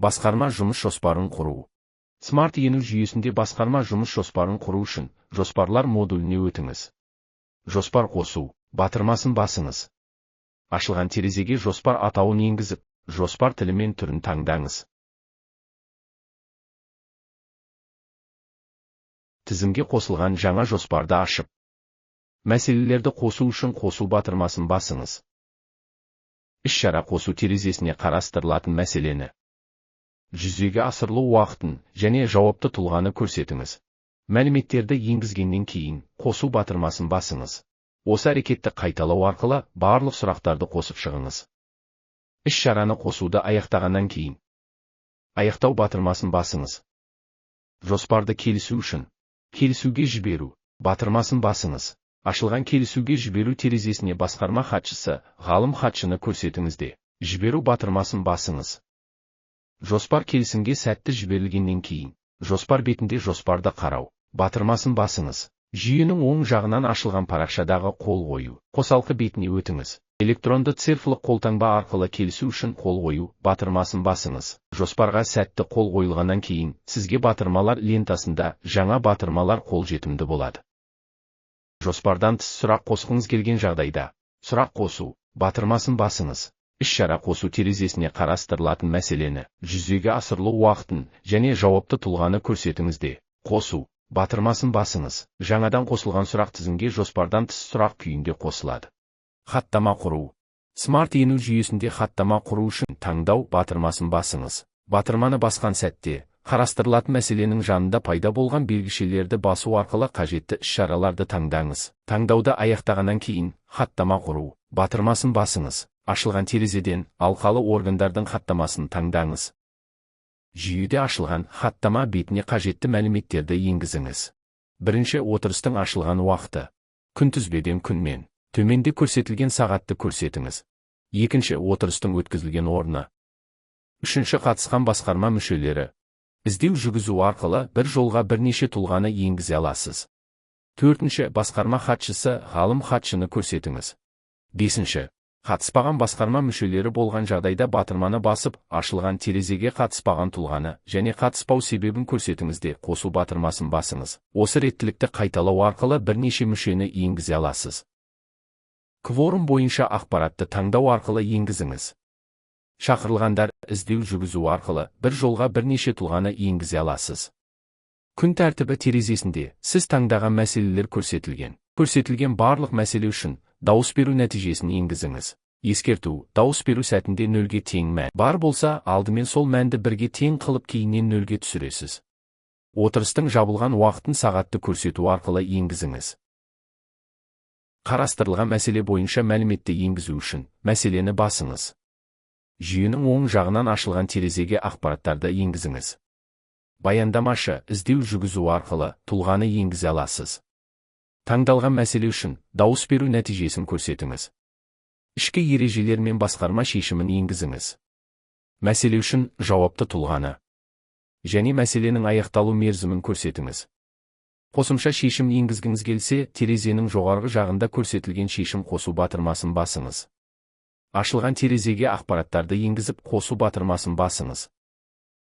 Басқарма жұмыс жоспарын құру. Smart ену жүйесінде басқарма жұмыс жоспарын құру үшін жоспарлар модуліне өтіңіз. Жоспар қосу, батырмасын басыңыз. Ашылған терезеге жоспар атауын енгізіп, жоспар тілі мен түрін таңдаңыз. Тізімге қосылған жаңа жоспарды ашып, мәселелерді қосу үшін қосу батырмасын басыңыз. Іс-шара қосу терезесіне қарастырылатын мәселені, жүзеге асырылу уақытын және жауапты тұлғаны көрсетіңіз. Мәліметтерді енгізгеннен кейін қосу батырмасын басыңыз. Осы әрекетті қайталау арқылы барлық сұрақтарды қосып шығыңыз. Іс-шараны қосуды аяқтағаннан кейін аяқтау батырмасын басыңыз. Жоспарды келісу үшін келісуге жіберу батырмасын басыңыз. Ашылған келісуге жіберу терезесіне басқарма хатшысы, ғалым хатшыны көрсетіңізде. Жіберу батырмасын басыңыз. Жоспар келісімге сәтті жіберілгеннен кейін жоспар бетінде жоспарды қарау батырмасын басыңыз. Жүйенің оң жағынан ашылған парақшадағы қол қою қосалқы бетіне өтіңіз. Электронды цифрлы қолтаңба арқылы келісу үшін қол қою батырмасын басыңыз. Жоспарға сәтті қол қойылғаннан кейін сізге батырмалар лентасында жаңа батырмалар қолжетімді болады. Жоспардан тыс сұрақ қосқыңыз келген жағдайда сұрақ қосу батырмасын басыңыз. Іс-шара қосу терезесіне қарастырылатын мәселені, жүзеге асырылу уақытын және жауапты тұлғаны көрсетіңізде. Қосу батырмасын басыңыз. Жаңадан қосылған сұрақ тізімге жоспардан тыс сұрақ күйінде қосылады. Хаттама құру. Smart ену жүйесінде хаттама құру үшін таңдау батырмасын басыңыз. Батырманы басқан сәтте қарастырылатын мәселенің жанында пайда болған белгішелерді басу арқылы қажетті іс-шараларды таңдаңыз. Таңдауды аяқтағаннан кейін хаттама құру батырмасын басыңыз. Ашылған терезеден алқалы органдардың хаттамасын таңдаңыз. Жүйеде ашылған хаттама бетіне қажетті мәліметтерді енгізіңіз. Бірінші отырыстың ашылған уақыты. Күнтізбеден күнмен. Төменде көрсетілген сағатты көрсетіңіз. Екінші отырыстың өткізілген орны. Үшінші қатысқан басқарма мүшелері. Іздеу жүргізу арқылы бір жолға бірнеше тұлғаны енгізе аласыз. Төртінші басқарма хатшысы, ғалым хатшыны көрсетіңіз. Бесінші қатыспаған басқарма мүшелері болған жағдайда батырманы басып, ашылған терезеге қатыспаған тұлғаны және қатыспау себебін көрсетіңізде. Қосу батырмасын басыңыз. Осы реттілікті қайталау арқылы бірнеше мүшені енгізе аласыз. Кворум бойынша ақпаратты таңдау арқылы енгізіңіз. Шақырылғандар іздеу жүргізу арқылы бір жолға бірнеше тұлғаны енгізе аласыз. Күн тәртібі терезесінде сіз таңдаған мәселелер көрсетілген. Көрсетілген барлық мәселе үшін дауыс беру нәтижесін енгізіңіз. Ескерту: дауыс беру сәтінде 0-ге тең мән бар болса, алдымен сол мәнді 1-ге тең қылып кейіннен 0-ге түсіресіз. Отырыстың жабылған уақытын сағатты көрсету арқылы енгізіңіз. Қарастырылған мәселе бойынша мәліметті енгізу үшін мәселені басыңыз. Жүйенің оң жағынан ашылған терезеге ақпараттарды енгізіңіз. Баяндамашы: іздеу жүргізу арқылы тұлғаны енгізе аласыз. Таңдалған мәселе үшін дауыс беру нәтижесін көрсетіңіз. Ішкі ережелер мен басқарма шешімін енгізіңіз. Мәселе үшін жауапты тұлғаны және мәселенің аяқталу мерзімін көрсетіңіз. Қосымша шешім енгізгіңіз келсе, терезенің жоғарғы жағында көрсетілген шешім қосу батырмасын басыңыз. Ашылған терезеге ақпараттарды енгізіп, қосу батырмасын басыңыз.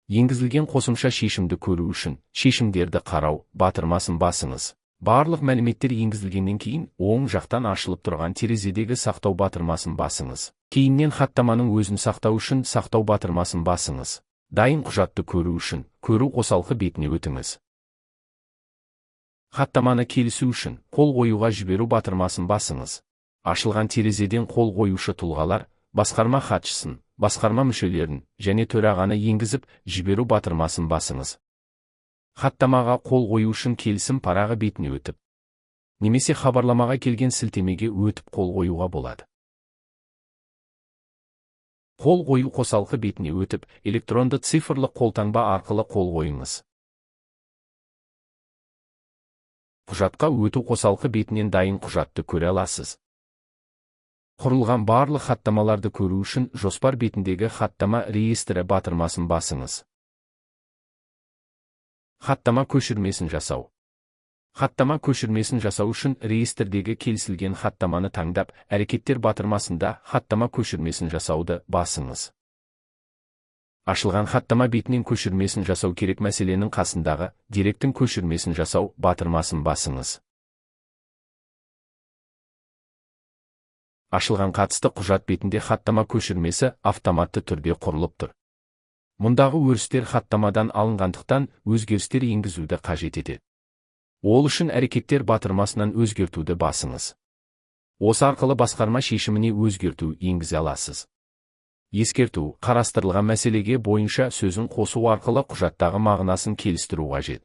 Енгізілген қосымша шешімді көру үшін шешімдерді қарау батырмасын басыңыз. Барлық мәліметтер енгізілгеннен кейін оң жақтан ашылып тұрған терезедегі сақтау батырмасын басыңыз. Кейіннен хаттаманың өзін сақтау үшін сақтау батырмасын басыңыз. Дайын құжатты көру үшін көру қосалқы бетіне өтіңіз. Хаттаманы келісу үшін қол қоюға жіберу батырмасын басыңыз. Ашылған терезеден қол қоюшы тұлғалар, басқарма хатшысын, басқарма мүшелерін және төрағаны енгізіп, жіберу батырмасын басыңыз. Хаттамаға қол қою үшін келісім парағы бетіне өтіп, немесе хабарламаға келген сілтемеге өтіп қол қоюға болады. Қол қою қосалқы бетіне өтіп, электронды цифрлы қолтаңба арқылы қол қойыңыз. Құжатқа өту қосалқы бетінен дайын құжатты көре аласыз. Құрылған барлық хаттамаларды көру үшін жоспар бетіндегі хаттама реестрі батырмасын басыңыз. Хаттама көшірмесін жасау. Хаттама көшірмесін жасау үшін реестрдегі келісілген хаттаманы таңдап, әрекеттер батырмасында хаттама көшірмесін жасауды басыңыз. Ашылған хаттама бетінен көшірмесін жасау керек. Мәселенің қасындағы деректің көшірмесін жасау батырмасын басыңыз. Ашылған қатысты құжат бетінде хаттама көшірмесі автоматты түрде құрылып тұр. Мұндағы өрістер хаттамадан алынғандықтан өзгерістер енгізуді қажет етеді. Ол үшін әрекеттер батырмасынан өзгертуді басыңыз. Осы арқылы басқарма шешіміне өзгерту енгізе аласыз. Ескерту: қарастырылған мәселеге бойынша сөзін қосу арқылы құжаттағы мағынасын келістіру қажет.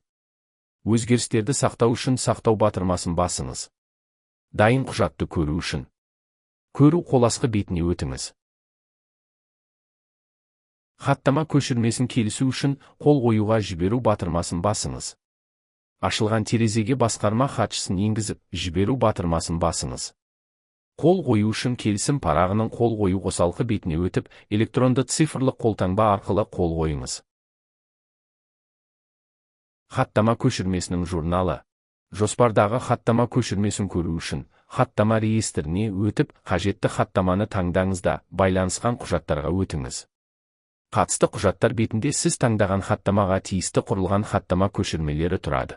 Өзгерістерді сақтау үшін сақтау батырмасын басыңыз. Дайын құжатты көру үшін көру қоласқы бетіне өтіңіз. Хаттама көшірмесін келісу үшін қол қоюға жіберу батырмасын басыңыз. Ашылған терезеге басқарма хатшысын енгізіп, жіберу батырмасын басыңыз. Қол қою үшін келісім парағының қол қою қосалқы бетіне өтіп, электронды цифрлық қолтаңба арқылы қол қойыңыз. Хаттама көшірмесінің журналы. Жоспардағы хаттама көшірмесін көру үшін хаттама реестріне өтіп, қажетті хаттаманы таңдаңыз да байланысқан құжаттарға өтіңіз. Қатысты құжаттар бетінде сіз таңдаған хаттамаға тиісті құрылған хаттама көшірмелері тұрады.